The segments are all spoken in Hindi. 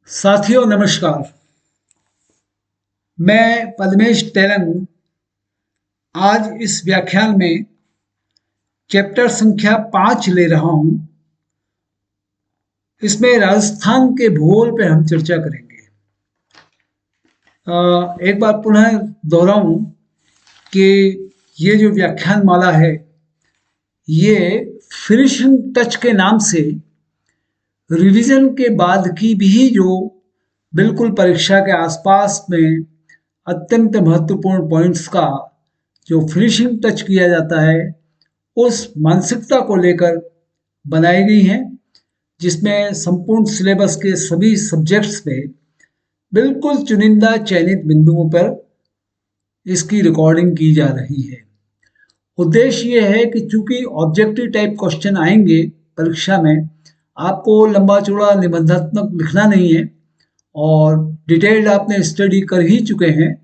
साथियों नमस्कार। मैं पद्मेश तेलंग आज इस व्याख्यान में चैप्टर संख्या 5 ले रहा हूं। इसमें राजस्थान के भूगोल पे हम चर्चा करेंगे। एक बार पुनः दोहराऊं कि ये जो व्याख्यान माला है ये फिनिशिंग टच के नाम से रिवीजन के बाद की भी जो बिल्कुल परीक्षा के आसपास में अत्यंत महत्वपूर्ण पॉइंट्स का जो फिनिशिंग टच किया जाता है उस मानसिकता को लेकर बनाई गई हैं, जिसमें संपूर्ण सिलेबस के सभी सब्जेक्ट्स में बिल्कुल चुनिंदा चयनित बिंदुओं पर इसकी रिकॉर्डिंग की जा रही है। उद्देश्य ये है कि चूंकि ऑब्जेक्टिव टाइप क्वेश्चन आएंगे परीक्षा में, आपको लंबा चौड़ा निबंधात्मक लिखना नहीं है और डिटेल्ड आपने स्टडी कर ही चुके हैं।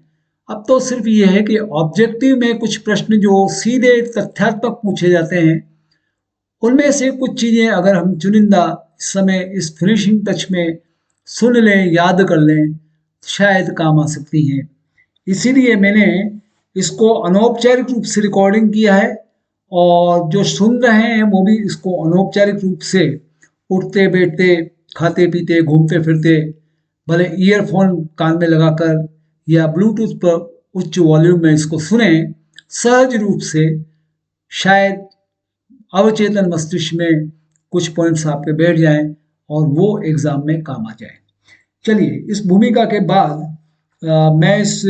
अब तो सिर्फ ये है कि ऑब्जेक्टिव में कुछ प्रश्न जो सीधे तथ्यात्मक पूछे जाते हैं उनमें से कुछ चीज़ें अगर हम चुनिंदा इस समय इस फिनिशिंग टच में सुन लें, याद कर लें, तो शायद काम आ सकती हैं। इसीलिए मैंने इसको अनौपचारिक रूप से रिकॉर्डिंग किया है और जो सुन रहे हैं वो भी इसको अनौपचारिक रूप से उठते बैठते, खाते पीते, घूमते फिरते, भले ईयरफोन कान में लगाकर या ब्लूटूथ पर उच्च वॉल्यूम में इसको सुने, सहज रूप से शायद अवचेतन मस्तिष्क में कुछ पॉइंट्स आपके बैठ जाएं और वो एग्जाम में काम आ जाए। चलिए, इस भूमिका के बाद मैं इस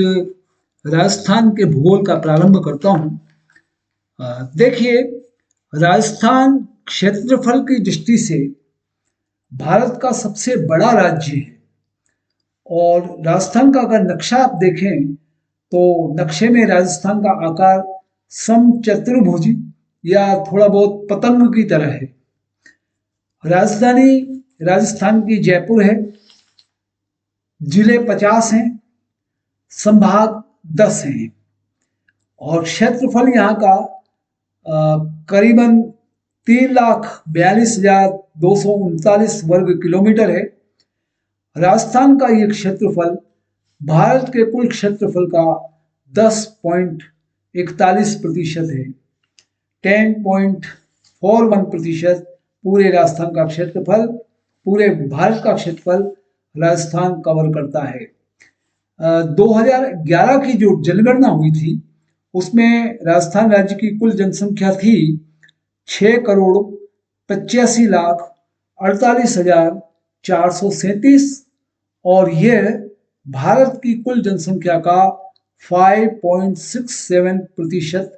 राजस्थान के भूगोल का प्रारंभ करता हूँ। देखिए, राजस्थान क्षेत्रफल की दृष्टि से भारत का सबसे बड़ा राज्य है और राजस्थान का अगर नक्शा आप देखें तो नक्शे में राजस्थान का आकार समचतुर्भुज या थोड़ा बहुत पतंग की तरह है। राजधानी राजस्थान की जयपुर है। जिले 50 हैं, संभाग 10 हैं और क्षेत्रफल यहाँ का करीबन 3,42,239 वर्ग किलोमीटर है। राजस्थान का ये क्षेत्रफल भारत के कुल क्षेत्रफल का 10.41% है। 10.41% पूरे राजस्थान का क्षेत्रफल, पूरे भारत का क्षेत्रफल राजस्थान कवर करता है। 2011 की जो जनगणना हुई थी उसमें राजस्थान राज्य की कुल जनसंख्या थी 6,85,48,437 और यह भारत की कुल जनसंख्या का 5.67%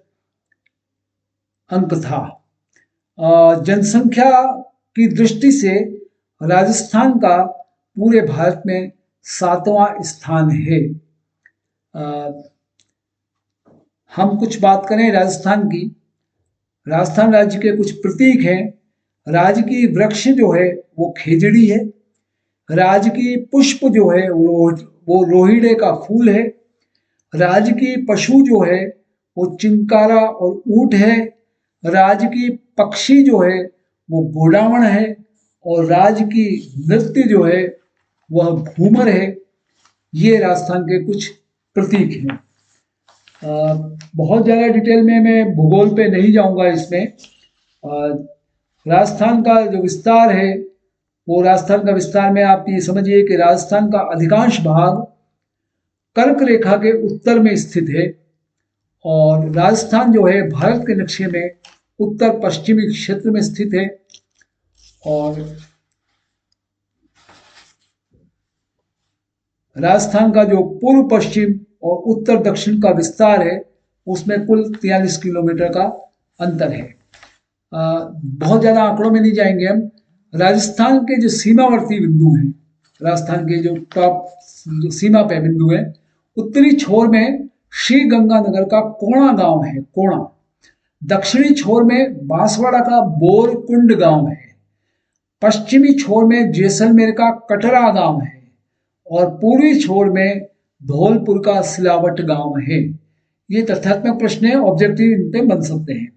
अंक था। जनसंख्या की दृष्टि से राजस्थान का पूरे भारत में 7वां स्थान है। हम कुछ बात करें राजस्थान की। राजस्थान राज्य के कुछ प्रतीक हैं। राज्य की वृक्ष जो है वो खेजड़ी है। राज्य की पुष्प जो है वो रोहिड़े का फूल है। राज्य की पशु जो है वो चिंकारा और ऊंट है। राज्य की पक्षी जो है वो घोड़ावण है और राज्य की नृत्य जो है वह घूमर है। ये राजस्थान के कुछ प्रतीक हैं। बहुत ज़्यादा डिटेल में मैं भूगोल पे नहीं जाऊंगा। इसमें राजस्थान का जो विस्तार है वो राजस्थान का विस्तार में आप ये समझिए कि राजस्थान का अधिकांश भाग कर्क रेखा के उत्तर में स्थित है और राजस्थान जो है भारत के नक्शे में उत्तर पश्चिमी क्षेत्र में स्थित है और राजस्थान का जो पूर्व पश्चिम और उत्तर दक्षिण का विस्तार है उसमें कुल 43 किलोमीटर का अंतर है। बहुत ज़्यादा आंकड़ों में नहीं जाएंगे हम। राजस्थान के जो सीमावर्ती बिंदु हैं, राजस्थान के जो टॉप सीमा पे बिंदु हैं, उत्तरी छोर में श्री गंगानगर का कोणा गांव है, कोणा। दक्षिणी छोर में बांसवाड़ा का बोरकुंड गांव है। पश्चिमी छोर में जैसलमेर का कटरा गांव है और पूर्वी छोर में धौलपुर का सिलावट गांव है। ये तथ्यात्मक प्रश्न है, ऑब्जेक्टिव इन पे बन सकते हैं।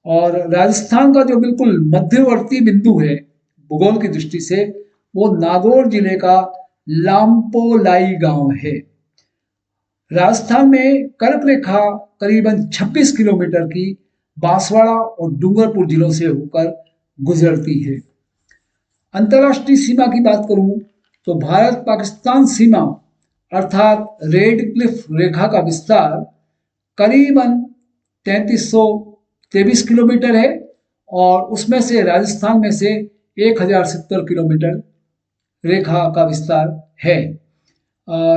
और राजस्थान का जो बिल्कुल मध्यवर्ती बिंदु है भूगोल की दृष्टि से वो नागौर जिले का लाम्पोलाई गांव है। राजस्थान में कर्क रेखा करीबन 26 किलोमीटर की बांसवाड़ा और डूंगरपुर जिलों से होकर गुजरती है। अंतर्राष्ट्रीय सीमा की बात करूं तो भारत पाकिस्तान सीमा अर्थात रेड क्लिफ रेखा का विस्तार करीबन 3323 किलोमीटर है और उसमें से राजस्थान में से 1070 किलोमीटर रेखा का विस्तार है।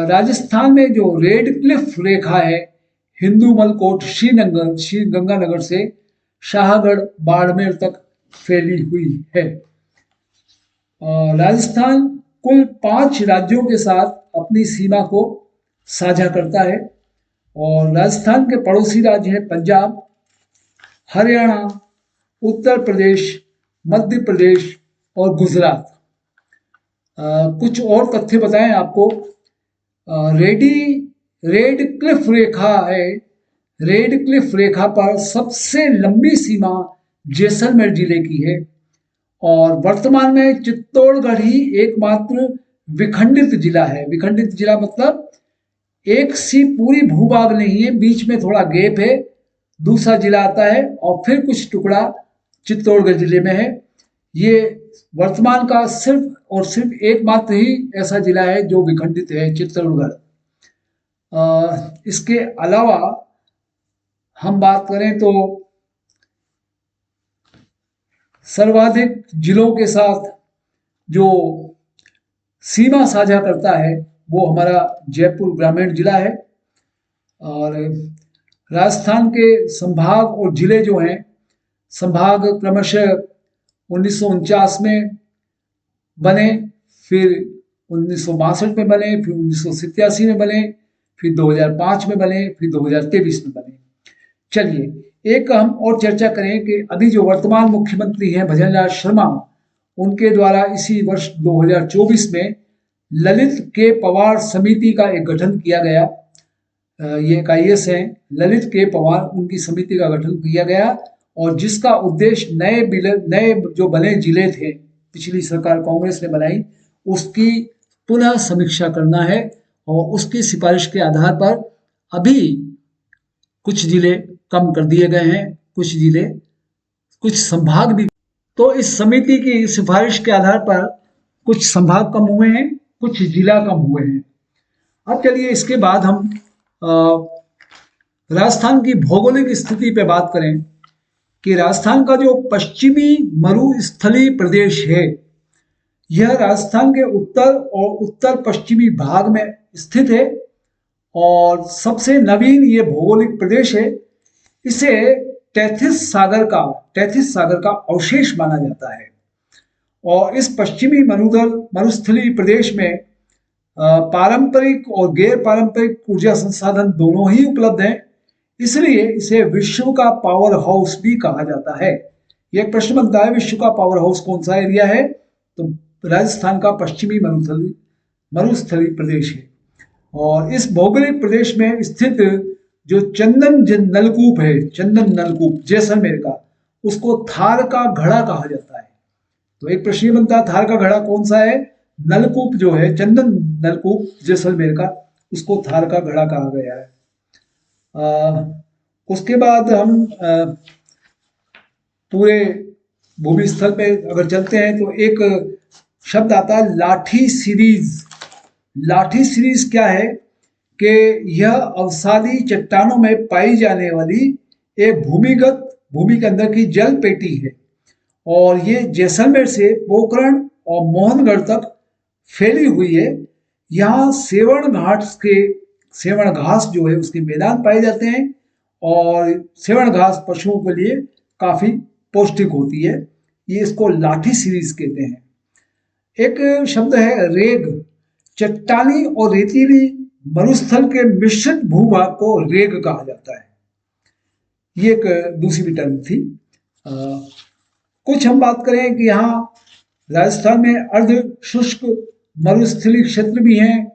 राजस्थान में जो रेड क्लिफ रेखा है हिंदू मलकोट श्री गंगानगर से शाहगढ़ बाड़मेर तक फैली हुई है। राजस्थान कुल 5 राज्यों के साथ अपनी सीमा को साझा करता है और राजस्थान के पड़ोसी राज्य हैं पंजाब, हरियाणा, उत्तर प्रदेश, मध्य प्रदेश और गुजरात। कुछ और तथ्य बताएं आपको। रेड क्लिफ रेखा है। रेड क्लिफ रेखा पर सबसे लंबी सीमा जैसलमेर जिले की है और वर्तमान में चित्तौड़गढ़ ही एकमात्र विखंडित जिला है। विखंडित जिला मतलब एक सी पूरी भूभाग नहीं है, बीच में थोड़ा गैप है, दूसरा जिला आता है और फिर कुछ टुकड़ा चित्तौड़गढ़ जिले में है। ये वर्तमान का सिर्फ और सिर्फ एकमात्र ही ऐसा जिला है जो विखंडित है, चित्तौड़गढ़। इसके अलावा हम बात करें तो सर्वाधिक जिलों के साथ जो सीमा साझा करता है वो हमारा जयपुर ग्रामीण जिला है और राजस्थान के संभाग और जिले जो हैं, संभाग क्रमशः 1949 में बने, फिर 1962 में बने, फिर 1987 में बने, फिर 2005 में बने, फिर 2023 में बने। चलिए एक हम और चर्चा करें कि अभी जो वर्तमान मुख्यमंत्री हैं भजनलाल शर्मा, उनके द्वारा इसी वर्ष 2024 में ललित के पवार समिति का एक गठन किया गया। ये एक IAS हैं ललित के पवार, उनकी समिति का गठन किया गया और जिसका उद्देश्य नए जो बने जिले थे, पिछली सरकार कांग्रेस ने बनाई, उसकी पुनः समीक्षा करना है और उसकी सिफारिश के आधार पर अभी कुछ जिले कम कर दिए गए हैं, कुछ जिले, कुछ संभाग भी। तो इस समिति की सिफारिश के आधार पर कुछ संभाग कम हुए हैं, कुछ जिला कम हुए हैं। अब चलिए इसके बाद हम राजस्थान की भौगोलिक स्थिति पे बात करें कि राजस्थान का जो पश्चिमी मरुस्थलीय प्रदेश है, यह राजस्थान के उत्तर और उत्तर पश्चिमी भाग में स्थित है और सबसे नवीन ये भौगोलिक प्रदेश है। इसे टेथिस सागर का अवशेष माना जाता है और इस पश्चिमी मरुस्थलीय प्रदेश में पारंपरिक और गैर पारंपरिक ऊर्जा संसाधन दोनों ही उपलब्ध हैं, इसलिए इसे विश्व का पावर हाउस भी कहा जाता है। यह एक प्रश्न बनता है, विश्व का पावर हाउस कौन सा एरिया है? तो राजस्थान का पश्चिमी मरुस्थलीय प्रदेश है और इस भौगोलिक प्रदेश में स्थित जो चंदन नलकूप है, चंदन नलकूप जैसलमेर का, उसको थार का घड़ा कहा जाता है। तो एक प्रश्न बनता है, थार का घड़ा कौन सा है? नलकूप जो है, चंदन नलकूप जैसलमेर का, उसको थार का घड़ा कहा गया है। उसके बाद हम पूरे भूमि स्थल पे अगर चलते हैं तो एक शब्द आता है लाठी सीरीज। लाठी सीरीज क्या है कि यह अवसादी चट्टानों में पाई जाने वाली एक भूमि के अंदर की जल पेटी है और ये जैसलमेर से पोखरण और मोहनगढ़ तक फैली हुई है। यहाँ सेवण घास जो है उसके मैदान पाए जाते हैं और सेवण घास पशुओं के लिए काफी पौष्टिक होती है। ये इसको लाठी सीरीज कहते हैं। एक शब्द है रेग। चट्टानी और रेतीली मरुस्थल के मिश्रित भूभाग को रेग कहा जाता है। ये एक दूसरी टर्म थी। कुछ हम बात करें कि यहाँ राजस्थान में अर्ध शुष्क मरुस्थलीय क्षेत्र भी हैं,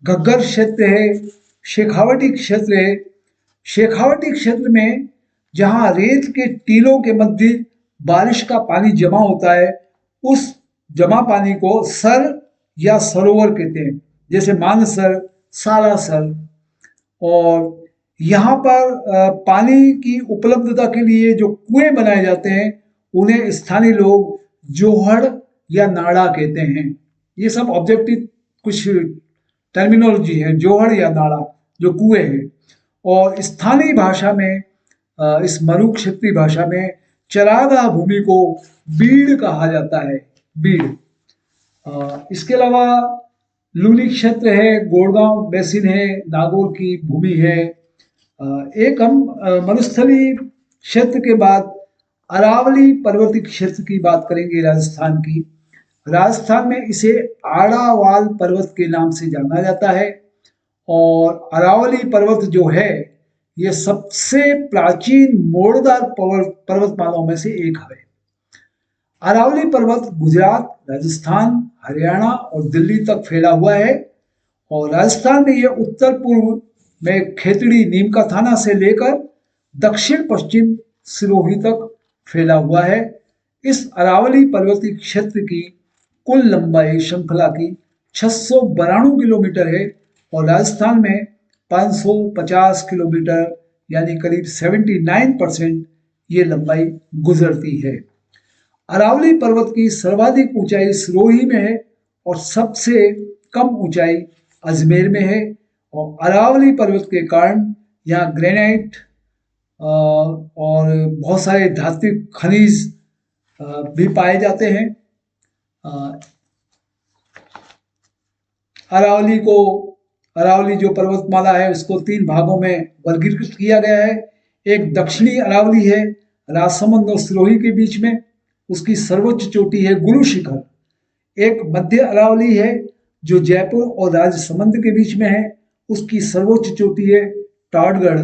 घग्गर क्षेत्र है, शेखावटी क्षेत्र है। शेखावटी क्षेत्र में जहाँ रेत के टीलों के मध्य बारिश का पानी जमा होता है, उस जमा पानी को सर या सरोवर कहते हैं, जैसे मानसर, सालासर। और यहाँ पर पानी की उपलब्धता के लिए जो कुएं बनाए जाते हैं उन्हें स्थानीय लोग जोहड़ या नाड़ा कहते हैं। ये सब ऑब्जेक्टिव कुछ टर्मिनोलॉजी है, जोहड़ या नाड़ा जो कुएं हैं। और स्थानीय भाषा में इस मरु क्षेत्रीय भाषा में चरागाह भूमि को बीड़ कहा जाता है, बीड़। इसके अलावा लूनी क्षेत्र है, गोड़गांव बेसिन है, नागौर की भूमि है। एक हम मरुस्थलीय क्षेत्र के बाद अरावली पर्वतीय क्षेत्र की बात करेंगे, राजस्थान की। राजस्थान में इसे आड़ावाल पर्वत के नाम से जाना जाता है। और अरावली पर्वत जो है ये सबसे प्राचीन मोड़दार पर्वतमालाओं में से एक है। अरावली पर्वत गुजरात, राजस्थान, हरियाणा और दिल्ली तक फैला हुआ है। और राजस्थान में यह उत्तर पूर्व में खेतड़ी नीमका थाना से लेकर दक्षिण पश्चिम सिरोही तक फैला हुआ है। इस अरावली पर्वतीय क्षेत्र की कुल लंबाई श्रृंखला की 692 किलोमीटर है और राजस्थान में 550 किलोमीटर यानी करीब 79% ये लंबाई गुजरती है। अरावली पर्वत की सर्वाधिक ऊंचाई सिरोही में है और सबसे कम ऊंचाई अजमेर में है। और अरावली पर्वत के कारण यहाँ ग्रेनाइट और बहुत सारे धात्विक खनिज भी पाए जाते हैं। अरावली जो पर्वतमाला है उसको 3 भागों में वर्गीकृत किया गया है। एक दक्षिणी अरावली है, राजसमंद और सिरोही के बीच में, उसकी सर्वोच्च चोटी है गुरु शिखर। एक मध्य अरावली है जो जयपुर और राजसमंद के बीच में है, उसकी सर्वोच्च चोटी है टाटगढ़।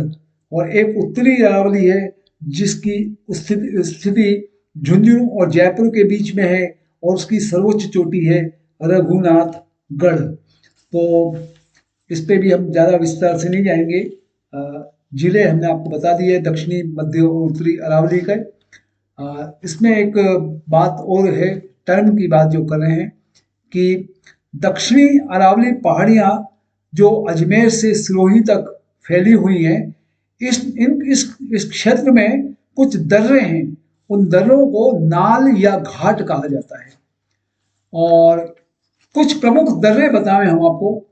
और एक उत्तरी अरावली है जिसकी स्थिति झुंझुनू और जयपुर के बीच में है और उसकी सर्वोच्च चोटी है रघुनाथगढ़। तो इस पे भी हम ज़्यादा विस्तार से नहीं जाएंगे। जिले हमने आपको बता दिए दक्षिणी, मध्य और उत्तरी अरावली का। इसमें एक बात और है, टर्म की बात जो कर रहे हैं कि दक्षिणी अरावली पहाड़ियाँ जो अजमेर से सिरोही तक फैली हुई हैं, इस क्षेत्र में कुछ दर्रे हैं, उन दर्रों को नाल या घाट कहा जाता है। और कुछ प्रमुख दर्रे बताएं हम आपको।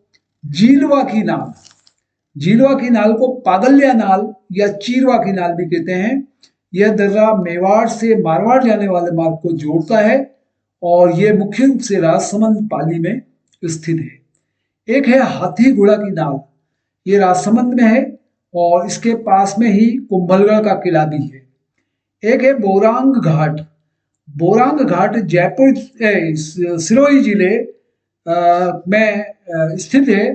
जीलवा की नाल, जीलवा की नाल को पागल्या नाल या चीरवा की नाल भी कहते हैं। यह दर्रा मेवाड़ से मारवाड़ जाने वाले मार्ग को जोड़ता है और यह मुख्य रूप से राजसमंद पाली में स्थित है। एक है हाथी घोड़ा की नाल, ये राजसमंद में है और इसके पास में ही कुंभलगढ़ का किला भी है। एक है बोरांग घाट, बोरांग घाट जयपुर सिरोही जिले में स्थित है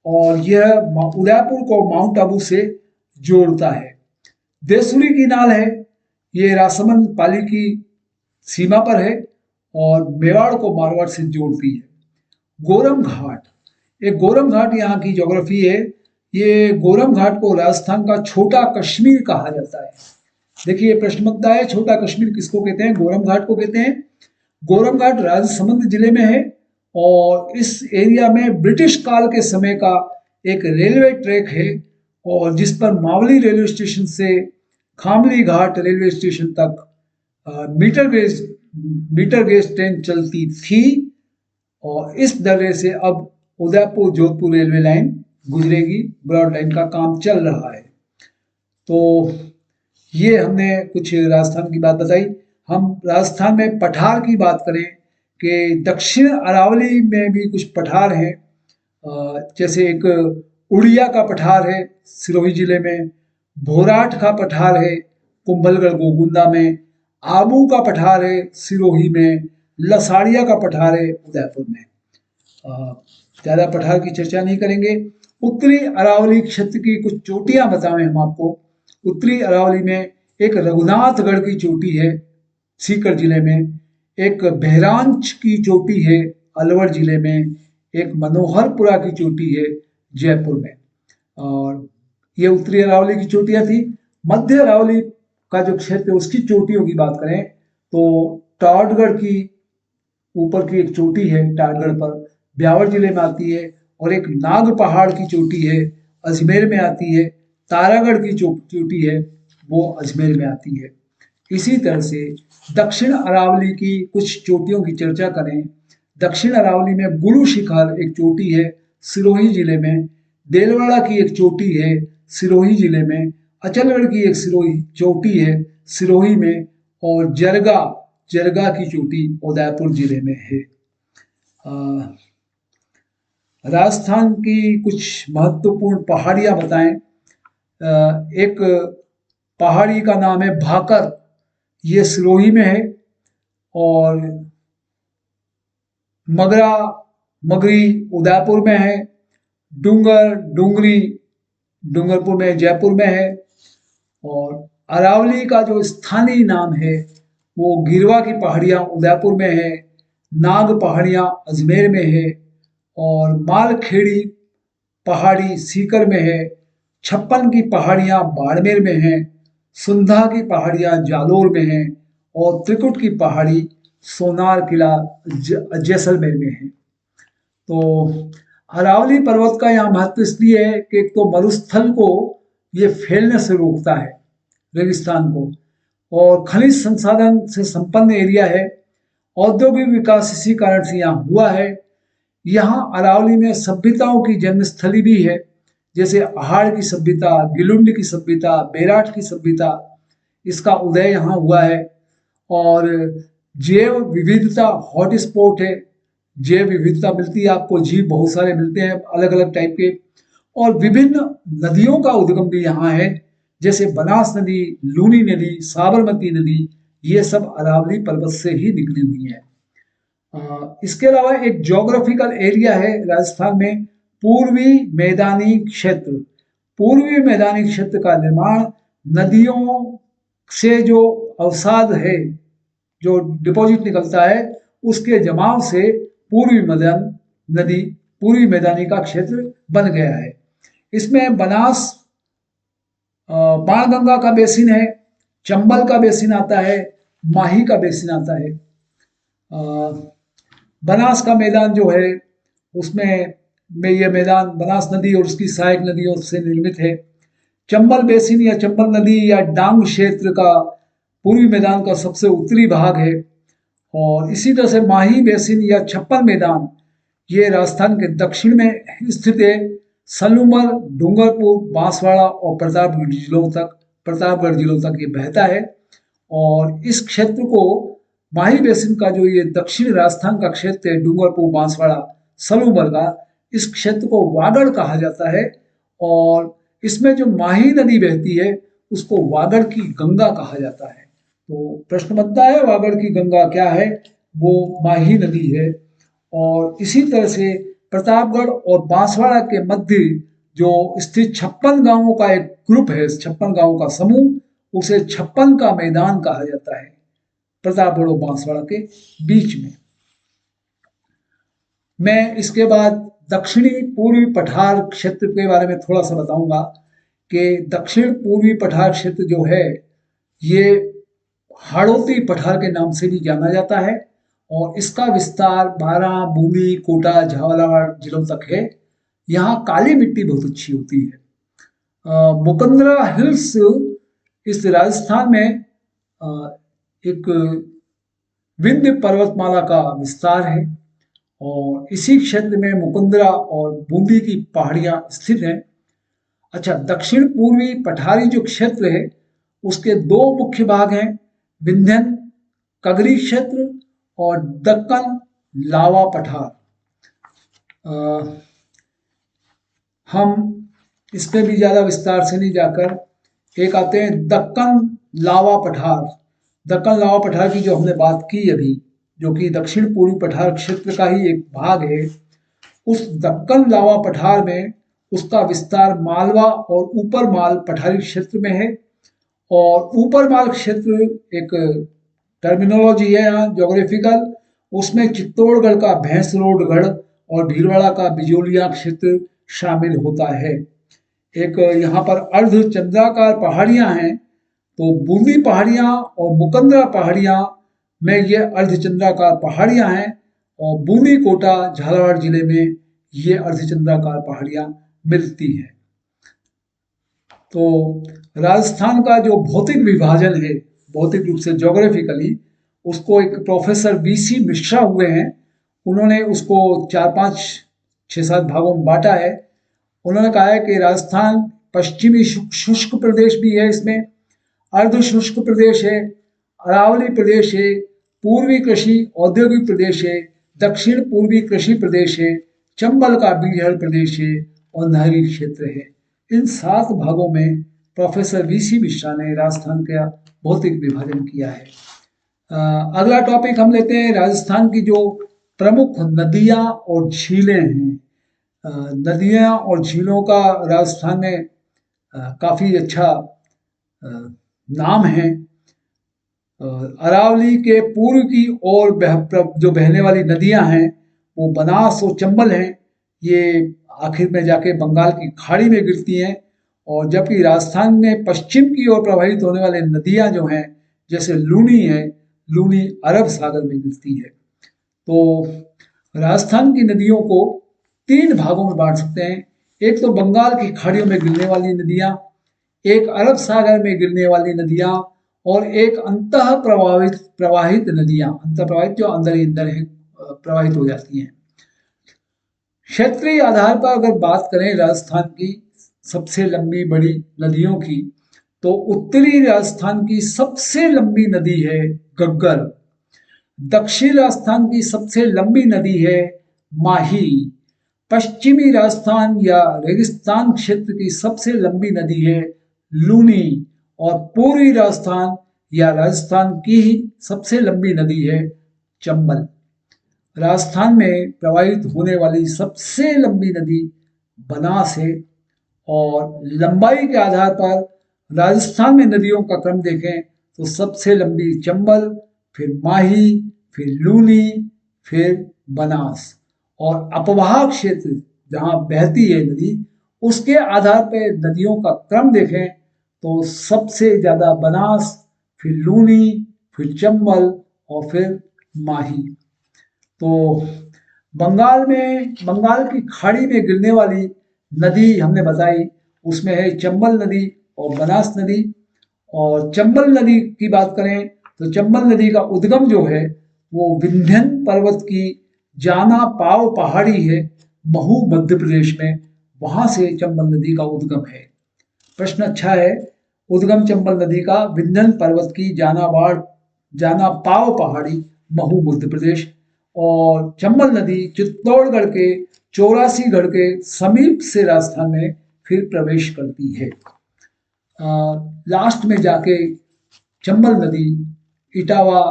और यह उदयपुर को माउंट आबू से जोड़ता है। देसुरी की नाल है, ये राजसमंद पाली की सीमा पर है और मेवाड़ को मारवाड़ से जोड़ती है। गोरम घाट, एक गोरम घाट यहाँ की ज्योग्राफी है। ये गोरम घाट को राजस्थान का छोटा कश्मीर कहा जाता है। देखिए प्रश्न बनता है, छोटा कश्मीर किसको कहते हैं? गोरम घाट को कहते हैं। गोरम घाट राजसमंद जिले में है और इस एरिया में ब्रिटिश काल के समय का एक रेलवे ट्रैक है और जिस पर मावली रेलवे स्टेशन से खामली घाट रेलवे स्टेशन तक मीटर गेज ट्रेन चलती थी। और इस दर्रे से अब उदयपुर जोधपुर रेलवे लाइन गुजरेगी, ब्रॉड लाइन का काम चल रहा है। तो ये हमने कुछ राजस्थान की बात बताई। हम राजस्थान में पठार की बात करें कि दक्षिण अरावली में भी कुछ पठार हैं, जैसे एक उड़िया का पठार है सिरोही जिले में, भोराट का पठार है कुंभलगढ़ गोगुंदा में, आबू का पठार है सिरोही में, लसाड़िया का पठार है उदयपुर में। ज़्यादा पठार की चर्चा नहीं करेंगे। उत्तरी अरावली क्षेत्र की कुछ चोटियां बताएं हम आपको। उत्तरी अरावली में एक रघुनाथगढ़ की चोटी है सीकर जिले में, एक बहरांच की चोटी है अलवर जिले में, एक मनोहरपुरा की चोटी है जयपुर में। और ये उत्तरी अरावली की चोटियां थी। मध्य अरावली का जो क्षेत्र है उसकी चोटियों की बात करें तो टाटगढ़ की ऊपर की एक चोटी है टाटगढ़ पर, ब्यावर जिले में आती है। और एक नाग पहाड़ की चोटी है, अजमेर में आती है। तारागढ़ की चोटी है, वो अजमेर में आती है। इसी तरह से दक्षिण अरावली की कुछ चोटियों की चर्चा करें। दक्षिण अरावली में गुरु शिखर एक चोटी है, सिरोही जिले में। देलवाड़ा की एक चोटी है, सिरोही जिले में। अचलगढ़ की एक सिरोही चोटी है, सिरोही में। और जरगा जरगा की चोटी उदयपुर जिले में है। राजस्थान की कुछ महत्वपूर्ण पहाड़ियां बताएं। एक पहाड़ी का नाम है भाकर, ये सिरोही में है। और मगरा मगरी उदयपुर में है। डूंगर डूंगरी डूंगरपुर में जयपुर में है। और अरावली का जो स्थानीय नाम है वो गिरवा की पहाड़ियाँ उदयपुर में है। नाग पहाड़ियाँ अजमेर में है। और मालखेड़ी पहाड़ी सीकर में है। छप्पन की पहाड़ियाँ बाड़मेर में हैं। सुंधा की पहाड़ियाँ जालोर में हैं। और त्रिकुट की पहाड़ी सोनार किला जैसलमेर में है। तो अरावली पर्वत का यहाँ महत्व इसलिए है कि एक तो मरुस्थल को ये फैलने से रोकता है, रेगिस्तान को, और खनिज संसाधन से संपन्न एरिया है। औद्योगिक विकास इसी कारण से यहाँ हुआ है। यहाँ अरावली में सभ्यताओं की जन्मस्थली भी है, जैसे अहाड़ की सभ्यता, गिलुंड की सभ्यता, बेराट की सभ्यता, इसका उदय यहाँ हुआ है। और जैव विविधता हॉटस्पॉट है, जैव विविधता मिलती है आपको, जीव बहुत सारे मिलते हैं अलग अलग टाइप के। और विभिन्न नदियों का उद्गम भी यहाँ है, जैसे बनास नदी, लूनी नदी, साबरमती नदी, ये सब अरावली पर्वत से ही निकली हुई है। इसके अलावा एक ज्योग्राफिकल एरिया है राजस्थान में, पूर्वी मैदानी क्षेत्र। पूर्वी मैदानी क्षेत्र का निर्माण नदियों से जो अवसाद है, जो डिपॉजिट निकलता है, उसके जमाव से पूर्वी मैदान नदी, पूर्वी मैदानी का क्षेत्र बन गया है। इसमें बनास बाणगंगा का बेसिन है, चंबल का बेसिन आता है, माही का बेसिन आता है। बनास का मैदान जो है उसमें ये मैदान बनास नदी और उसकी सहायक नदियों से निर्मित है। चंबल बेसिन या चंबल नदी या डांग क्षेत्र का पूर्वी मैदान का सबसे उत्तरी भाग है। और इसी तरह से माही बेसिन या छप्पन मैदान ये राजस्थान के दक्षिण में स्थित है। सलूमर, डूंगरपुर, बांसवाड़ा और प्रतापगढ़ जिलों तक ये बहता है। और इस क्षेत्र को माही बेसिन का जो ये दक्षिण राजस्थान का क्षेत्र है, डूंगरपुर, बांसवाड़ा, सलूमर का, इस क्षेत्र को वागड़ कहा जाता है। और इसमें जो माही नदी बहती है उसको वागड़ की गंगा कहा जाता है। तो प्रश्न बनता है वागड़ की गंगा क्या है? वो माही नदी है। और इसी तरह से प्रतापगढ़ और बांसवाड़ा के मध्य जो स्थित 56 गांवों का एक ग्रुप है, 56 गांवों का समूह, उसे 56 का मैदान कहा जाता है, प्रतापगढ़ और बांसवाड़ा के बीच में। मैं इसके बाद दक्षिणी पूर्वी पठार क्षेत्र के बारे में थोड़ा सा बताऊंगा कि दक्षिण पूर्वी पठार क्षेत्र जो है ये हाड़ौती पठार के नाम से भी जाना जाता है। और इसका विस्तार बारां, बूंदी, कोटा, झालावाड़ जिलों तक है। यहाँ काली मिट्टी बहुत अच्छी होती है। मुकंदरा हिल्स इस राजस्थान में एक विंध्य पर्वतमाला का विस्तार है। और इसी क्षेत्र में मुकुंदरा और बूंदी की पहाड़ियां स्थित हैं। अच्छा, दक्षिण पूर्वी पठारी जो क्षेत्र है उसके दो मुख्य भाग हैं, विंध्यन कगरी क्षेत्र और दक्कन लावा पठार। हम इस पे भी ज्यादा विस्तार से नहीं जाकर एक आते हैं दक्कन लावा पठार। दक्कन लावा पठार की जो हमने बात की अभी, जो कि दक्षिण पूर्वी पठार क्षेत्र का ही एक भाग है, उस दक्कन लावा पठार में उसका विस्तार मालवा और ऊपर माल पठारी क्षेत्र में है। और ऊपर माल क्षेत्र एक टर्मिनोलॉजी है यहाँ ज्योग्राफिकल, उसमें चित्तौड़गढ़ का भैंसरोडगढ़ और भीलवाड़ा का बिजोलिया क्षेत्र शामिल होता है। एक यहाँ पर अर्ध चंद्राकार पहाड़ियां हैं, तो बूंदी पहाड़ियां और मुकंदरा पहाड़ियां में ये अर्धचंद्राकार पहाड़ियां हैं और बूंदी कोटा झालावाड़ जिले में ये अर्धचंद्राकार पहाड़ियां मिलती हैं। तो राजस्थान का जो भौतिक विभाजन है, भौतिक रूप से ज्योग्राफिकली, उसको एक प्रोफेसर वीसी मिश्रा हुए हैं, उन्होंने उसको 4-5-6-7 भागों में बांटा है। उन्होंने कहा है कि राजस्थान पश्चिमी शुष्क प्रदेश भी है, इसमें अर्ध शुष्क प्रदेश है, अरावली प्रदेश है, पूर्वी कृषि औद्योगिक प्रदेश है, दक्षिण पूर्वी कृषि प्रदेश है, चंबल का बीहड़ प्रदेश है और नहरी क्षेत्र है। इन 7 भागों में प्रोफेसर वीसी मिश्रा ने राजस्थान का भौतिक विभाजन किया है। अगला टॉपिक हम लेते हैं राजस्थान की जो प्रमुख नदियां और झीलें हैं। नदियां और झीलों का राजस्थान में काफ़ी अच्छा नाम है। अरावली के पूर्व की ओर जो बहने वाली नदियां हैं वो बनास और चंबल हैं। ये आखिर में जाके बंगाल की खाड़ी में गिरती हैं। और जबकि राजस्थान में पश्चिम की ओर प्रवाहित होने वाले नदियां जो हैं, जैसे लूनी है, लूनी अरब सागर में गिरती है। तो राजस्थान की नदियों को 3 भागों में बांट सकते हैं। एक तो बंगाल की खाड़ियों में गिरने वाली नदियां, एक अरब सागर में गिरने वाली नदियां और एक अंतः प्रवाहित नदियां, अंतः प्रवाहित जो अंदर ही अंदर है, प्रवाहित हो जाती हैं। क्षेत्रीय आधार पर अगर बात करें राजस्थान की सबसे लंबी बड़ी नदियों की, तो उत्तरी राजस्थान की सबसे लंबी नदी है गग्गर। दक्षिण राजस्थान की सबसे लंबी नदी है माही। पश्चिमी राजस्थान या रेगिस्तान क्षेत्र की सबसे लंबी नदी है लूनी। और पूर्वी राजस्थान या राजस्थान की ही सबसे लंबी नदी है चंबल। राजस्थान में प्रवाहित होने वाली सबसे लंबी नदी बनास है। और लंबाई के आधार पर राजस्थान में नदियों का क्रम देखें तो सबसे लंबी चंबल, फिर माही, फिर लूनी, फिर बनास। और अपवाह क्षेत्र जहाँ बहती है नदी, उसके आधार पर नदियों का क्रम देखें तो सबसे ज़्यादा बनास, फिर लूनी, फिर चंबल और फिर माही। तो बंगाल की खाड़ी में गिरने वाली नदी हमने बताई, उसमें है चंबल नदी और बनास नदी। और चंबल नदी की बात करें तो चंबल नदी का उद्गम जो है वो विंध्यन पर्वत की जाना पाव पहाड़ी है, महू मध्य प्रदेश में, वहां से चंबल नदी का उद्गम है। प्रश्न अच्छा है। उद्गम चंबल नदी का विंध्यन पर्वत की जाना पाव पहाड़ी, महू मध्य प्रदेश। और चंबल नदी चित्तौड़गढ़ के 84 गढ़ के समीप से राजस्थान में फिर प्रवेश करती है। लास्ट में जाके चंबल नदी इटावा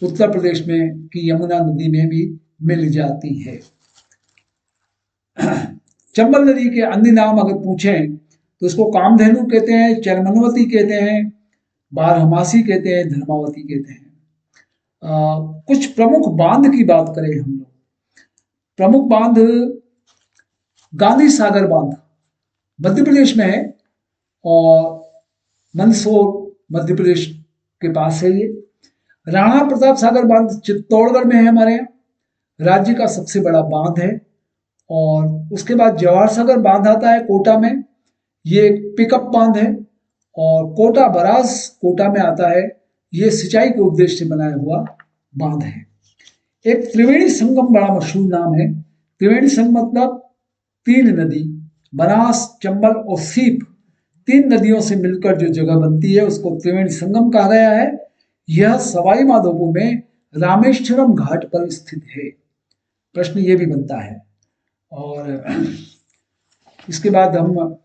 उत्तर प्रदेश में की यमुना नदी में भी मिल जाती है। चंबल नदी के अन्य नाम अगर पूछें तो इसको कामधेनु कहते हैं, चरमनवती कहते हैं, बारहमासी कहते हैं, धर्मावती कहते हैं। कुछ प्रमुख बांध की बात करें हम लोग, प्रमुख बांध गांधी सागर बांध मध्य प्रदेश में है और मंदसौर मध्य प्रदेश के पास है ये। राणा प्रताप सागर बांध चित्तौड़गढ़ में है हमारे यहाँ, राज्य का सबसे बड़ा बांध है। और उसके बाद जवाहर सागर बांध आता है कोटा में, ये पिकअप बांध है। और कोटा बराज कोटा में आता है, ये सिंचाई के उद्देश्य से बनाया हुआ बांध है। एक त्रिवेणी संगम बड़ा मशहूर नाम है। त्रिवेणी संगम मतलब 3 नदी, बनास, चंबल और सीप, 3 नदियों से मिलकर जो जगह बनती है उसको त्रिवेणी संगम कहा गया है। यह सवाई माधोपुर में रामेश्वरम घाट पर स्थित है। प्रश्न ये भी बनता है। और इसके बाद हम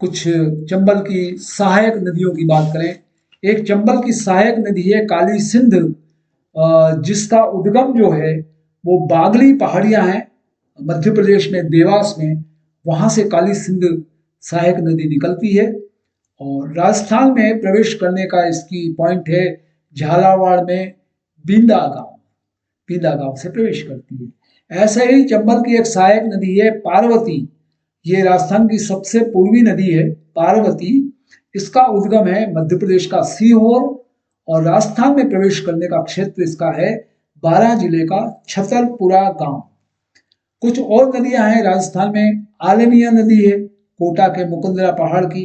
कुछ चंबल की सहायक नदियों की बात करें। एक चंबल की सहायक नदी है काली सिंध, जिसका उद्गम जो है वो बागली पहाड़ियां हैं मध्य प्रदेश में, देवास में, वहां से काली सिंध सहायक नदी निकलती है। और राजस्थान में प्रवेश करने का इसकी पॉइंट है झालावाड़ में बींदा गांव से प्रवेश करती है। ऐसे ही चंबल की एक सहायक नदी है पार्वती, ये राजस्थान की सबसे पूर्वी नदी है पार्वती। इसका उद्गम है मध्य प्रदेश का सीहोर और राजस्थान में प्रवेश करने का क्षेत्र इसका है बारां जिले का छतरपुरा गांव। कुछ और नदियां हैं राजस्थान में। आलनिया नदी है कोटा के मुकुंदरा पहाड़ की।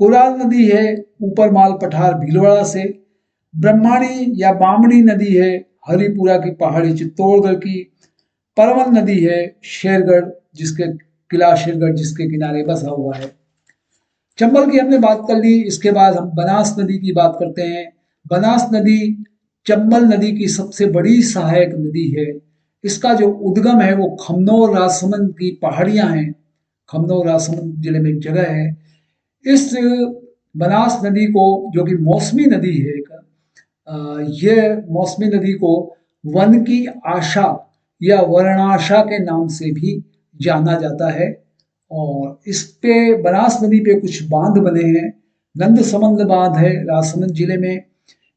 कुराल नदी है ऊपर माल पठार भीलवाड़ा से। ब्रह्माणी या बामणी नदी है हरिपुरा की पहाड़ी चित्तौड़गढ़ की। परवन नदी है शेरगढ़ जिसके किला शेरगढ़ जिसके किनारे बसा हुआ है। चंबल की हमने बात कर ली। इसके बाद हम बनास नदी की बात करते हैं। बनास नदी चंबल नदी की सबसे बड़ी सहायक नदी है। इसका जो उद्गम है वो खमनोर राजसमंद की पहाड़ियां हैं। खमनोर राजसमंद जिले में एक जगह है। इस बनास नदी को, जो कि मौसमी नदी है, ये मौसमी नदी को वन की आशा या वर्णाशा के नाम से भी जाना जाता है। और इस पे बनास नदी पे कुछ बांध बने हैं। नंदसमंद बांध है राजसमंद जिले में।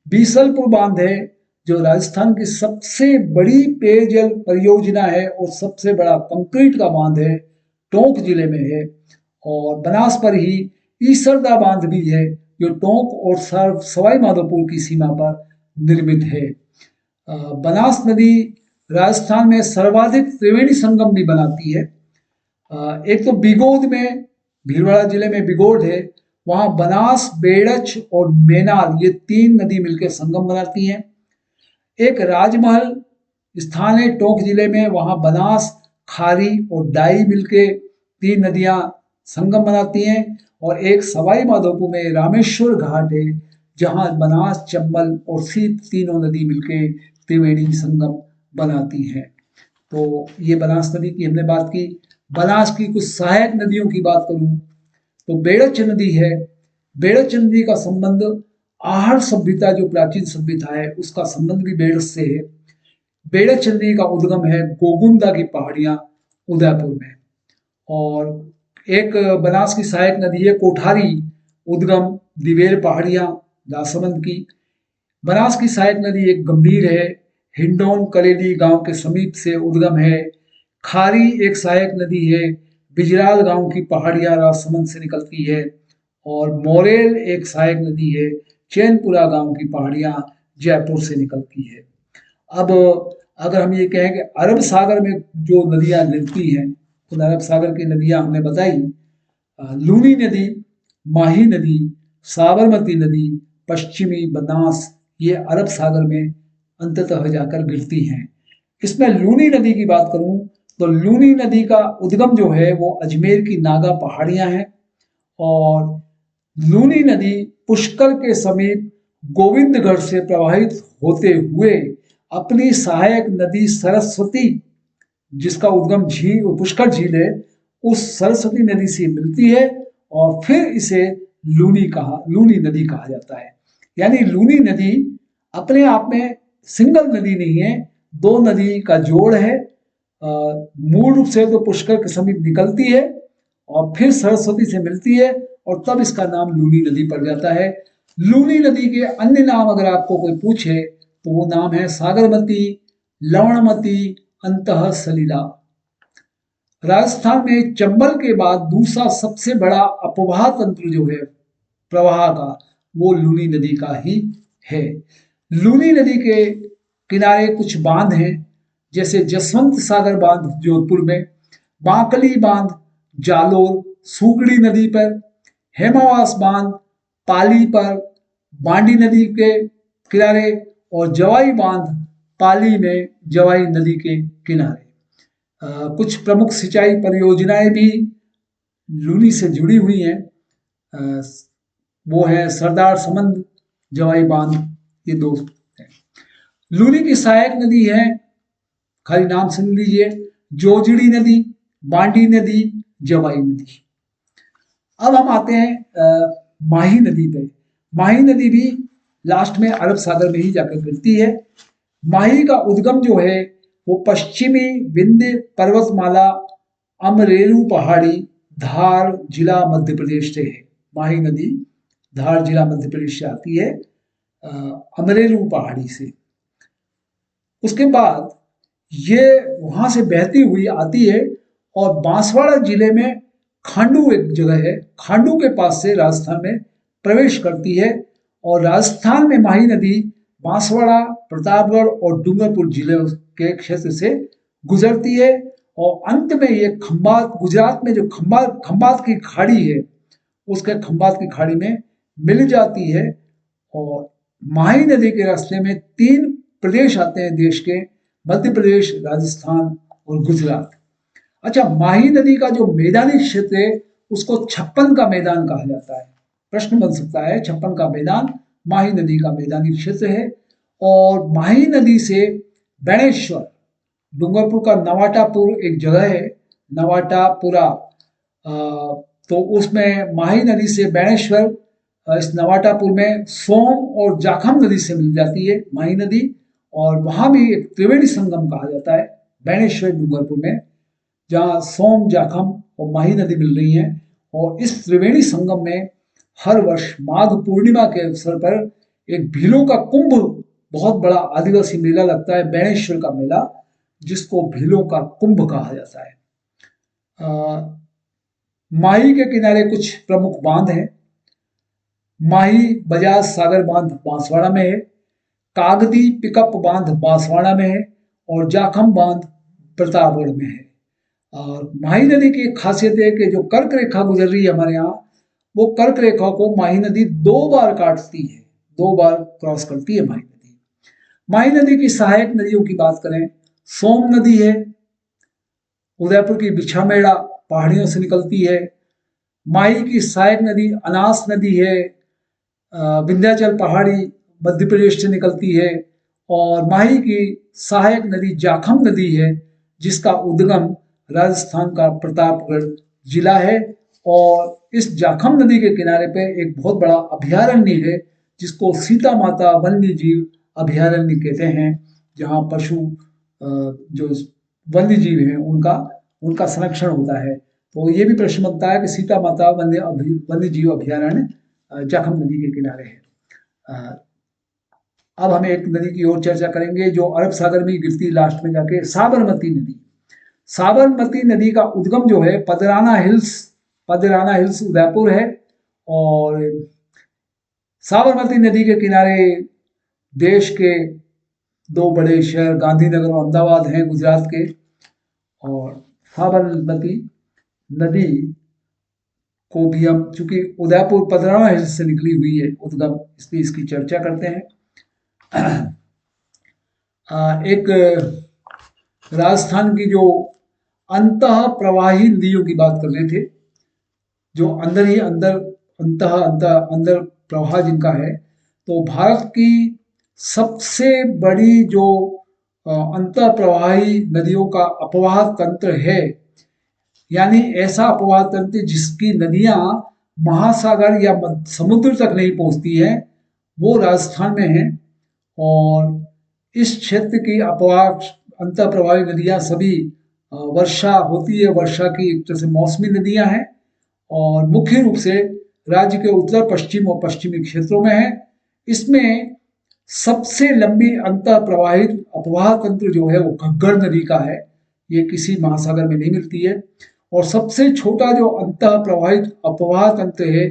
बीसलपुर बांध है जो राजस्थान की सबसे बड़ी पेयजल परियोजना है और सबसे बड़ा कंक्रीट का बांध है, टोंक जिले में है। और बनास पर ही ईसरदा बांध भी है जो टोंक और सवाई माधोपुर की सीमा पर निर्मित है। बनास नदी राजस्थान में सर्वाधिक त्रिवेणी संगम भी बनाती है। एक तो बिगोद में, भीलवाड़ा जिले में बिगोद है, वहां बनास, बेड़च और मेनाल ये 3 नदी मिलकर संगम बनाती हैं। एक राजमहल स्थान है टोंक जिले में, वहां बनास, खारी और डाई मिलके 3 नदियां संगम बनाती हैं। और एक सवाई माधोपुर में रामेश्वर घाट है जहां बनास, चंबल और सीप तीनों नदी मिलके त्रिवेणी संगम बनाती हैं। तो ये बनास नदी की हमने बात की। बनास की कुछ सहायक नदियों की बात करूं तो बेड़च नदी है। बेड़च नदी का संबंध आहड़ सभ्यता, जो प्राचीन सभ्यता है, उसका संबंध भी बेड़च से है। बेड़च नदी का उद्गम है गोगुंदा की पहाड़ियां उदयपुर में। और एक बनास की सहायक नदी है कोठारी, उद्गम दिवेर पहाड़ियां राजसमंद की। बनास की सहायक नदी एक गंभीर है, हिंडौन कलेली गांव के समीप से उद्गम है। खारी एक सहायक नदी है, बिजराल गांव की पहाड़ियां राजसमंद से निकलती है। और मोरेल एक सहायक नदी है, चैनपुरा गांव की पहाड़ियां जयपुर से निकलती है। अब अगर हम ये कहें कि अरब सागर में जो नदियां मिलती हैं, उन अरब सागर की नदियां हमने बताई। लूनी नदी, माही नदी, साबरमती नदी, पश्चिमी बनास, ये अरब सागर में अंततः जाकर गिरती हैं। इसमें लूनी नदी की बात करूं तो लूनी नदी का उद्गम जो है वो अजमेर की नागा पहाड़ियां हैं। और लूनी नदी पुष्कर के समीप गोविंदगढ़ से प्रवाहित होते हुए अपनी सहायक नदी सरस्वती, जिसका उद्गम झील पुष्कर झील है, उस सरस्वती नदी से मिलती है और फिर इसे लूनी नदी कहा जाता है। यानी लूनी नदी अपने आप में सिंगल नदी नहीं है, 2 नदी का जोड़ है। मूल रूप से तो पुष्कर के समीप निकलती है और फिर सरस्वती से मिलती है और तब इसका नाम लूनी नदी पड़ जाता है। लूनी नदी के अन्य नाम अगर आपको कोई पूछे तो वो नाम है सागरमती, लवणमती, अंतः सलिला। राजस्थान में चंबल के बाद दूसरा सबसे बड़ा अपवाह तंत्र जो है प्रवाह का, वो लूनी नदी का ही है। लूनी नदी के किनारे कुछ बांध हैं, जैसे जसवंत सागर बांध जोधपुर में, बांकली बांध जालोर सूगड़ी नदी पर, हेमावास बांध पाली पर बांडी नदी के किनारे, और जवाई बांध पाली में जवाई नदी के किनारे। कुछ प्रमुख सिंचाई परियोजनाएं भी लूनी से जुड़ी हुई हैं। वो है सरदार समंद, जवाई बांध, ये 2 हैं। लूनी की सहायक नदी है, खाली नाम सुन लीजिए, जोजड़ी नदी, बांडी नदी, जवाई नदी। अब हम आते हैं माही नदी पे। माही नदी भी लास्ट में अरब सागर में ही जाकर गिरती है। माही का उद्गम जो है वो पश्चिमी विंध्य पर्वतमाला अमरेलू पहाड़ी धार जिला मध्य प्रदेश से है। माही नदी धार जिला मध्य प्रदेश से आती है, अमरेलू पहाड़ी से। उसके बाद ये वहां से बहती हुई आती है और बांसवाड़ा जिले में खांडू एक जगह है, खांडू के पास से राजस्थान में प्रवेश करती है। और राजस्थान में माही नदी बांसवाड़ा, प्रतापगढ़ और डूंगरपुर जिले के क्षेत्र से गुजरती है और अंत में ये खंबात, गुजरात में जो खंबात की खाड़ी है उसके खंबात की खाड़ी में मिल जाती है। और माही नदी के रास्ते में 3 प्रदेश आते हैं देश के, मध्य प्रदेश, राजस्थान और गुजरात। अच्छा, माही नदी का जो मैदानी क्षेत्र है उसको 56 का मैदान कहा जाता है। प्रश्न बन सकता है, 56 का मैदान माही नदी का मैदानी क्षेत्र है। और माही नदी से बेणेश्वर, डूंगरपुर का नवाटापुर एक जगह है, नवाटापुरा, तो उसमें माही नदी से बेणेश्वर, इस नवाटापुर में सोम और जाखम नदी से मिल जाती है माही नदी, और वहां भी एक त्रिवेणी संगम कहा जाता है बेणेश्वर डूंगरपुर में, जहाँ सोम, जाखम और माही नदी मिल रही हैं। और इस त्रिवेणी संगम में हर वर्ष माघ पूर्णिमा के अवसर पर एक भीलों का कुंभ, बहुत बड़ा आदिवासी मेला लगता है, बेणेश्वर का मेला, जिसको भीलों का कुंभ कहा जाता है। माही के किनारे कुछ प्रमुख बांध हैं। माही बजाज सागर बांध बांसवाड़ा में है, कागदी पिकअप बांध बांसवाड़ा में है और जाखम बांध प्रतापगढ़ में है। और माही नदी की एक खासियत है कि जो कर्क रेखा गुजर रही है हमारे यहाँ, वो कर्क रेखा को माही नदी 2 बार काटती है, 2 बार क्रॉस करती है माही नदी। माही नदी की सहायक नदियों की बात करें, सोम नदी है, उदयपुर की बिछामेड़ा पहाड़ियों से निकलती है। माही की सहायक नदी अनास नदी है, विंध्याचल पहाड़ी मध्य प्रदेश से निकलती है। और माही की सहायक नदी जाखम नदी है, जिसका उद्गम राजस्थान का प्रतापगढ़ जिला है। और इस जाखम नदी के किनारे पे एक बहुत बड़ा अभयारण्य है, जिसको सीता माता वन्य जीव अभयारण्य कहते हैं, जहाँ पशु, जो वन्य जीव हैं, उनका संरक्षण होता है। तो ये भी प्रश्न बनता है कि सीता माता वन्य जीव अभयारण्य जाखम नदी के किनारे है। अब हम एक नदी की ओर चर्चा करेंगे जो अरब सागर में गिरती लास्ट में जाके, साबरमती नदी। साबरमती नदी का उद्गम जो है पदराना हिल्स उदयपुर है। और साबरमती नदी के किनारे देश के 2 बड़े शहर गांधीनगर और अहमदाबाद हैं गुजरात के। और साबरमती नदी को भी हम, चूंकि उदयपुर पदराना हिल्स से निकली हुई है उद्गम, इसलिए इसकी चर्चा करते हैं। एक राजस्थान की जो अंतः प्रवाही नदियों की बात कर रहे थे, जो अंदर प्रवाह जिनका है, तो भारत की सबसे बड़ी जो अंतः प्रवाही नदियों का अपवाह तंत्र है, यानी ऐसा अपवाह तंत्र जिसकी नदियां महासागर या समुद्र तक नहीं पहुंचती है, वो राजस्थान में है। और इस क्षेत्र की अंतः प्रवाही नदियां सभी वर्षा होती है, वर्षा की एक तरह से मौसमी नदियां हैं, और मुख्य रूप से राज्य के उत्तर पश्चिम और पश्चिमी क्षेत्रों में है। इसमें सबसे लंबी अंतः प्रवाहित अपवाह तंत्र जो है वो घग्गर नदी का है, ये किसी महासागर में नहीं मिलती है। और सबसे छोटा जो अंतः प्रवाहित अपवाह तंत्र है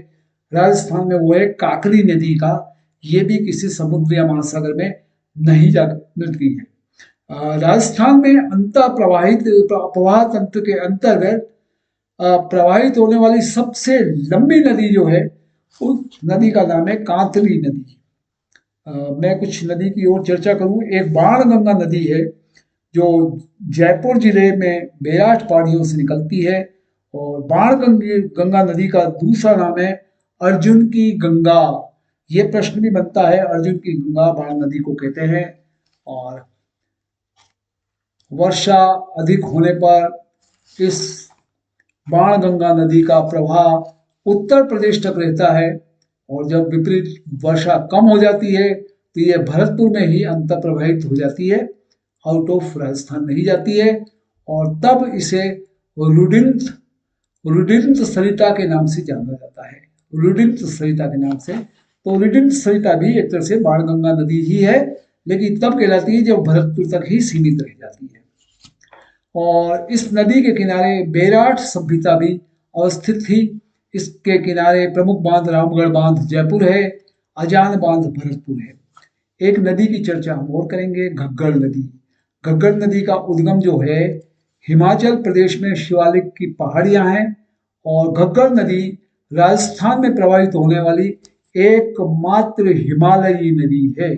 राजस्थान में, वो है काकरी नदी का, ये भी किसी समुद्र या महासागर में नहीं जा मिलती है। राजस्थान में अंतः प्रवाहित अपवाह तंत्र के अंतर्गत प्रवाहित होने वाली सबसे लंबी नदी जो है, उस नदी का नाम है कांतली नदी। मैं कुछ नदी की ओर चर्चा करूं। एक बाणगंगा नदी है जो जयपुर जिले में बेराट पहाड़ियों से निकलती है। और बाणगंगा नदी का दूसरा नाम है अर्जुन की गंगा। ये प्रश्न भी बनता है, अर्जुन की गंगा बाण नदी को कहते हैं। और वर्षा अधिक होने पर इस बाणगंगा नदी का प्रवाह उत्तर प्रदेश तक रहता है, और जब विपरीत वर्षा कम हो जाती है तो ये भरतपुर में ही अंतर प्रवाहित हो जाती है, आउट ऑफ राजस्थान नहीं जाती है। और तब इसे रुडिंत सरिता के नाम से जाना जाता है, रुडिंत सरिता के नाम से। तो रुडिंत सरिता भी एक तरह से बाणगंगा नदी ही है, लेकिन तब कहलाती है जब भरतपुर तक ही सीमित रह जाती है। और इस नदी के किनारे बेराट सभ्यता भी अवस्थित थी। इसके किनारे प्रमुख बांध रामगढ़ बांध जयपुर है, अजान बांध भरतपुर है। एक नदी की चर्चा हम और करेंगे, घग्गर नदी। घग्गर नदी का उद्गम जो है हिमाचल प्रदेश में शिवालिक की पहाड़ियां हैं और घग्गर नदी राजस्थान में प्रवाहित होने वाली एकमात्र हिमालयी नदी है।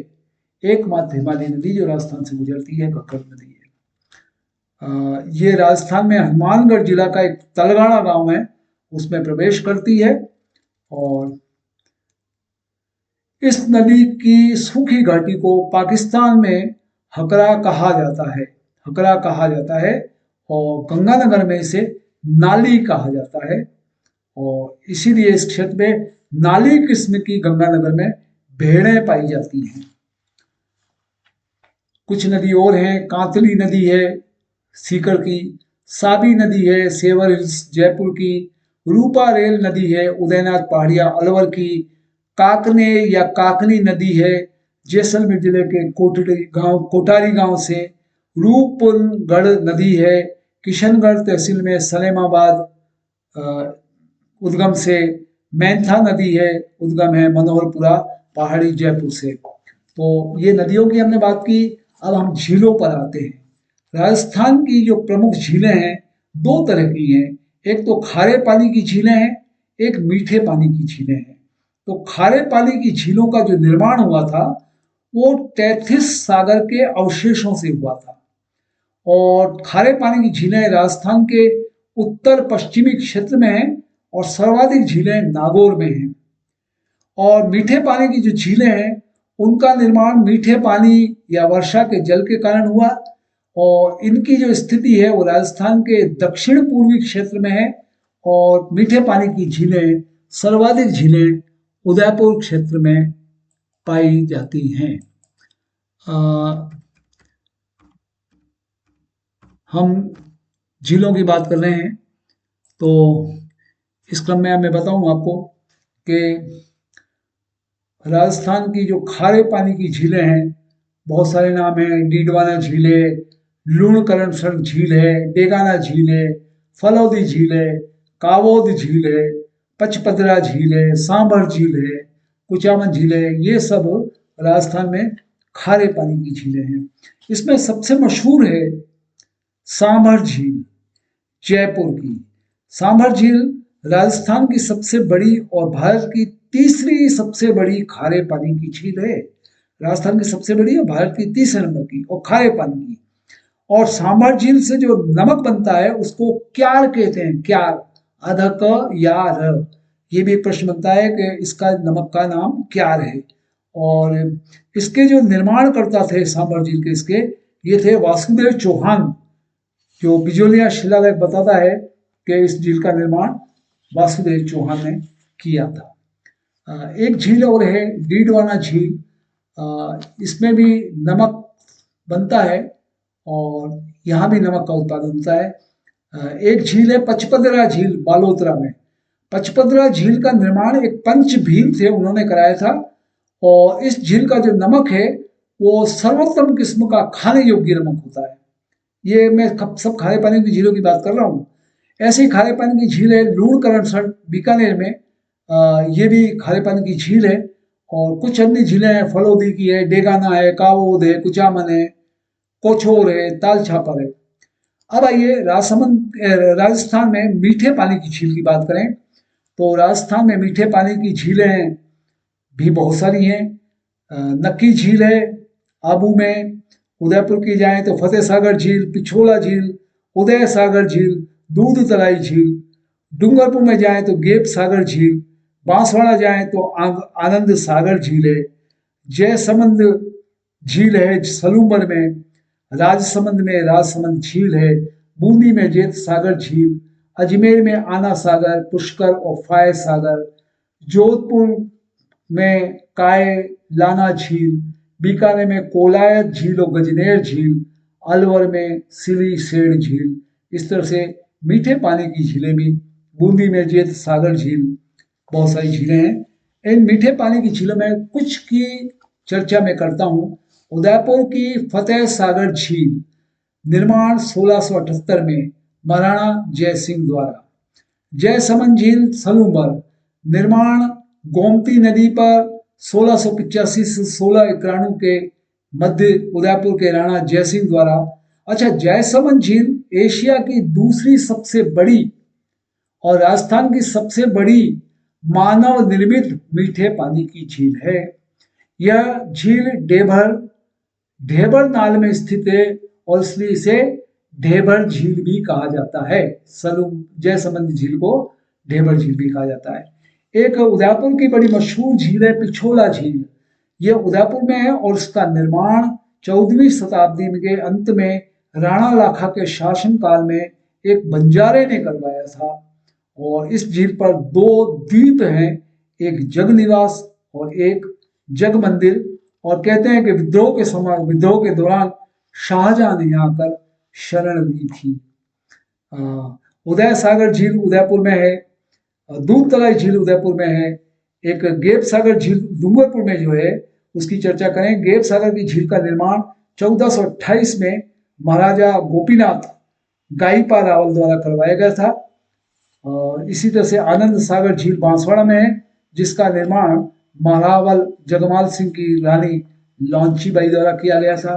एकमात्र हिमालयी नदी जो राजस्थान से गुजरती है घग्गर नदी है। ये राजस्थान में हनुमानगढ़ जिला का एक तलगाड़ा गांव है, उसमें प्रवेश करती है और इस नदी की सूखी घाटी को पाकिस्तान में हकरा कहा जाता है। हकरा कहा जाता है और गंगानगर में इसे नाली कहा जाता है और इसीलिए इस क्षेत्र में नाली किस्म की गंगानगर में भेड़ें पाई जाती हैं। कुछ नदी और हैं, कांतली नदी है सीकर की, साबी नदी है सेवर हिल्स जयपुर की, रूपा रेल नदी है उदयनाथ पहाड़िया अलवर की, काकने या काकनी नदी है जैसलमेर जिले के कोटारी गांव से, रूपगढ़ नदी है किशनगढ़ तहसील में सलेमाबाद उद्गम से, मैंथा नदी है उद्गम है मनोहरपुरा पहाड़ी जयपुर से। तो ये नदियों की हमने बात की। अब हम झीलों पर आते हैं। राजस्थान की जो प्रमुख झीलें हैं दो तरह की हैं, एक तो खारे पानी की झीलें हैं, एक मीठे पानी की झीलें हैं। तो खारे पानी की झीलों का जो निर्माण हुआ था वो तैथिस सागर के अवशेषों से हुआ था और खारे पानी की झीलें राजस्थान के उत्तर पश्चिमी क्षेत्र में हैं और सर्वाधिक झीलें नागौर में हैं। और मीठे पानी की जो झीलें हैं उनका निर्माण मीठे पानी या वर्षा के जल के कारण हुआ और इनकी जो स्थिति है वो राजस्थान के दक्षिण पूर्वी क्षेत्र में है और मीठे पानी की झीलें सर्वाधिक झीलें उदयपुर क्षेत्र में पाई जाती हैं। हम झीलों की बात कर रहे हैं तो इस क्रम में मैं बताऊं आपको कि राजस्थान की जो खारे पानी की झीलें हैं बहुत सारे नाम हैं, डीडवाना झील है, लूणकरण झील है, डेगाना झील है, फलौदी झील है, कावोद झील है, पचपदरा झील है, सांभर झील है, कुचामन झील है। ये सब राजस्थान में खारे पानी की झीलें हैं। इसमें सबसे मशहूर है सांभर झील जयपुर की। सांभर झील राजस्थान की सबसे बड़ी और भारत की तीसरी सबसे बड़ी खारे पानी की झील है। राजस्थान की सबसे बड़ी और भारत की तीसरे नंबर की और खारे पानी की। और सांभर झील से जो नमक बनता है उसको क्यार कहते हैं, क्यार, अध क या र। ये भी एक प्रश्न बनता है कि इसका नमक का नाम क्यार है। और इसके जो निर्माण करता थे सांभर झील के इसके ये थे वासुदेव चौहान, जो बिजोलिया शिलालेख बताता है कि इस झील का निर्माण वासुदेव चौहान ने किया था। एक झील और है डीडवाना झील, इसमें भी नमक बनता है और यहाँ भी नमक का उत्पादन होता है। एक झील है पचपदरा झील बालोतरा में। पचपदरा झील का निर्माण एक पंच भील थे उन्होंने कराया था और इस झील का जो नमक है वो सर्वोत्तम किस्म का खाने योग्य नमक होता है। ये मैं सब खारे पानी की झीलों की बात कर रहा हूँ। ऐसे ही खारे पानी की झील है लूणकरण बीकानेर में, ये भी खारे पानी की झील है। और कुछ अन्य झीलें हैं, फलौदी की है, डेगाना है, कावोद है, कुचामन है, कोछोर है, ताल छापर है। अब आइए राजस्थान में मीठे पानी की झील की बात करें तो राजस्थान में मीठे पानी की झीलें भी बहुत सारी हैं। नक्की झील है आबू में, उदयपुर की जाए तो फतेह सागर झील, पिछोला झील, उदय सागर झील, दूध तलाई झील, डूंगरपुर में जाए तो गेप सागर झील, बांसवाड़ा जाए तो आनंद सागर झील है, जयसमंद झील है सलूमर में, राजसमंद में राजसमंद झील है, बूंदी में जेत सागर झील, अजमेर में आना सागर, पुष्कर और फाय सागर, जोधपुर में काय लाना झील, बीकानेर में कोलायत झील और गजनेर झील, अलवर में सिली सेड़ झील। इस तरह से मीठे पानी की झीलें भी, बूंदी में जेत सागर झील, बहुत सारी झीलें हैं। इन मीठे पानी की झीलों में कुछ की चर्चा मैं करता हूँ। उदयपुर की फतेह सागर झील, निर्माण 1678 में महाराणा जय सिंह द्वारा। जयसमंद झील सलूमर, निर्माण गोमती नदी पर 1685 से 1691 के मध्य उदयपुर के राणा जयसिंह द्वारा। अच्छा, जयसमंद झील एशिया की दूसरी सबसे बड़ी और राजस्थान की सबसे बड़ी मानव निर्मित मीठे पानी की झील है। यह झील ढेबर नाल में स्थित है और इसलिए इसे ढेबर झील भी कहा जाता है। जयसमंद झील को ढेबर झील भी कहा जाता है। एक उदयपुर की बड़ी मशहूर झील है पिछोला झील। यह उदयपुर में है और इसका निर्माण 14वीं शताब्दी के अंत में राणा लाखा के शासनकाल में एक बंजारे ने करवाया था। और इस झील पर 2 द्वीप हैं, एक जग निवास और एक जग मंदिर। और कहते हैं कि विद्रोह के दौरान शाहजहां ने यहाँ पर शरण ली थी। उदय सागर झील उदयपुर में है, दूधतलाई झील उदयपुर में है। एक गेप सागर झील डूंगरपुर में जो है उसकी चर्चा करें। गेप सागर की झील का निर्माण 1428 में महाराजा गोपीनाथ गाईपा रावल द्वारा करवाया गया था। और इसी तरह से आनंद सागर झील बांसवाड़ा में है, जिसका निर्माण महारावल जगमाल सिंह की रानी लौंची बाई द्वारा किया गया था।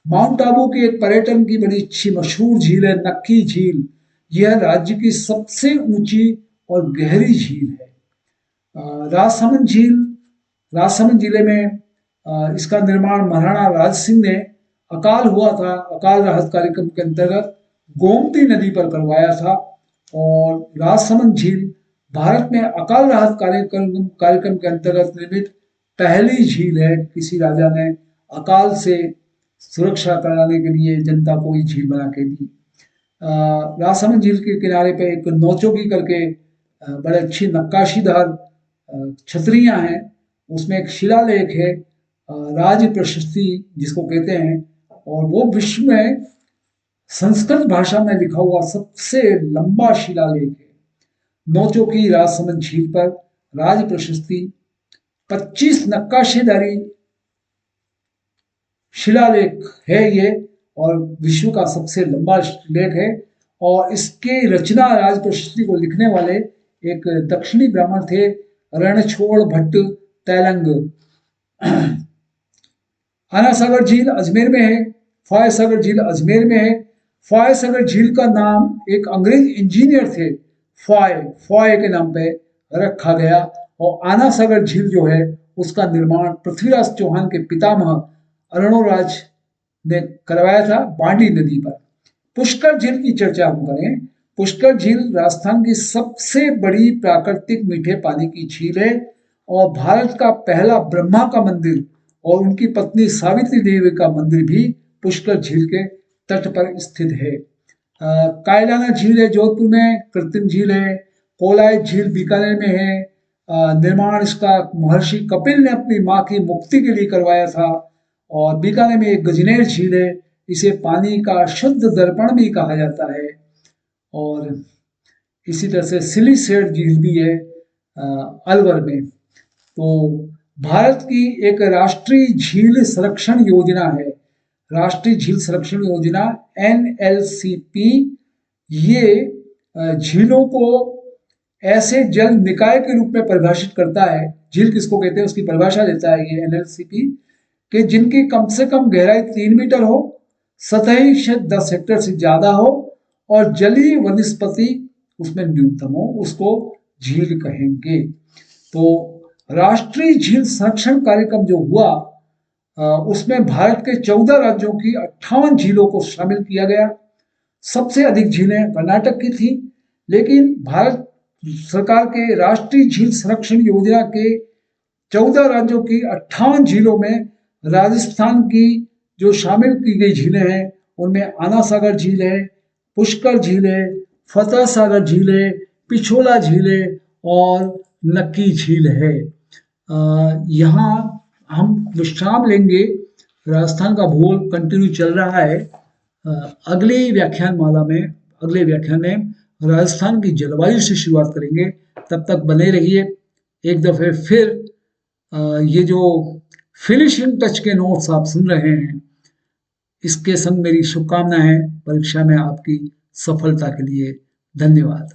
माउंट आबू की एक पर्यटन की बड़ी अच्छी मशहूर झील है नक्की झील। यह राज्य की सबसे ऊंची और गहरी झील है। राजसमंद जिले में इसका निर्माण महाराणा राज सिंह ने अकाल हुआ था, अकाल राहत कार्यक्रम के अंतर्गत गोमती नदी पर करवाया था। और राजसमंद झील भारत में अकाल राहत कार्यक्रम के अंतर्गत निर्मित पहली झील है। किसी राजा ने अकाल से सुरक्षा कराने के लिए जनता को ये झील बना के दी। राजसमंद झील के किनारे पे एक नौचोगी करके बड़े अच्छी नक्काशीदार छतरियां हैं, उसमें एक शिलालेख है राज प्रशस्ति जिसको कहते हैं, और वो विश्व में संस्कृत भाषा में लिखा हुआ सबसे लंबा शिलालेख है। नौचोकी राजसमंद झील पर राज प्रशस्ति 25 नक्काशीदारी शिलालेख है ये, और विश्व का सबसे लंबा लेख है। और इसके रचना राज प्रशस्ति को लिखने वाले एक दक्षिणी ब्राह्मण थे, रणछोड़ भट्ट तैलंग। आनासागर झील अजमेर में है। फॉयसागर झील अजमेर में है। फॉयसागर झील का नाम एक अंग्रेज इंजीनियर थे फॉय के नाम पे रखा गया। और आनासागर झील जो है उसका निर्माण पृथ्वीराज चौहान के पितामह अरुणोराज ने करवाया था बांडी नदी पर। पुष्कर झील की चर्चा हम करें। पुष्कर झील राजस्थान की सबसे बड़ी प्राकृतिक मीठे पानी की झील है और भारत का पहला ब्रह्मा का मंदिर और उनकी पत्नी सावित्री देवी का मंदिर भी पुष्कर झील के तट पर स्थित है। कायलाना झील है जोधपुर में, कृत्रिम झील है। कोलाई झील बीकानेर में है। निर्माण इसका महर्षि कपिल ने अपनी माँ की मुक्ति के लिए करवाया था। और बीकानेर में एक गजनेर झील है, इसे पानी का शुद्ध दर्पण भी कहा जाता है। और इसी तरह से सिलीसेट झील भी है अलवर में। तो भारत की एक राष्ट्रीय झील संरक्षण योजना है, राष्ट्रीय झील संरक्षण योजना NLCP। ये झीलों को ऐसे जल निकाय के रूप में परिभाषित करता है। झील किसको कहते हैं उसकी परिभाषा देता है ये NLCP, कि जिनकी कम से कम गहराई 3 मीटर हो, सतही क्षेत्र 10 हेक्टेयर से ज्यादा हो और जलीय वनस्पति उसमें न्यूनतम हो, उसको झील कहेंगे। तो राष्ट्रीय झील संरक्षण कार्यक्रम जो हुआ उसमें भारत के 14 राज्यों की 58 झीलों को शामिल किया गया। सबसे अधिक झीलें कर्नाटक की थी, लेकिन भारत सरकार के राष्ट्रीय झील संरक्षण योजना के 14 राज्यों की 58 झीलों में राजस्थान की जो शामिल की गई झीलें हैं उनमें आना सागर झील है, पुष्कर झील है, फतेह सागर झील है, पिछोला झील है और नक्की झील है। यहाँ हम विश्राम लेंगे, राजस्थान का भूगोल कंटिन्यू चल रहा है। अगले व्याख्यान में राजस्थान की जलवायु से शुरुआत करेंगे। तब तक बने रहिए। एक दफे फिर ये जो फिनिशिंग टच के नोट्स आप सुन रहे हैं, इसके संग मेरी शुभकामनाएं हैं परीक्षा में आपकी सफलता के लिए। धन्यवाद।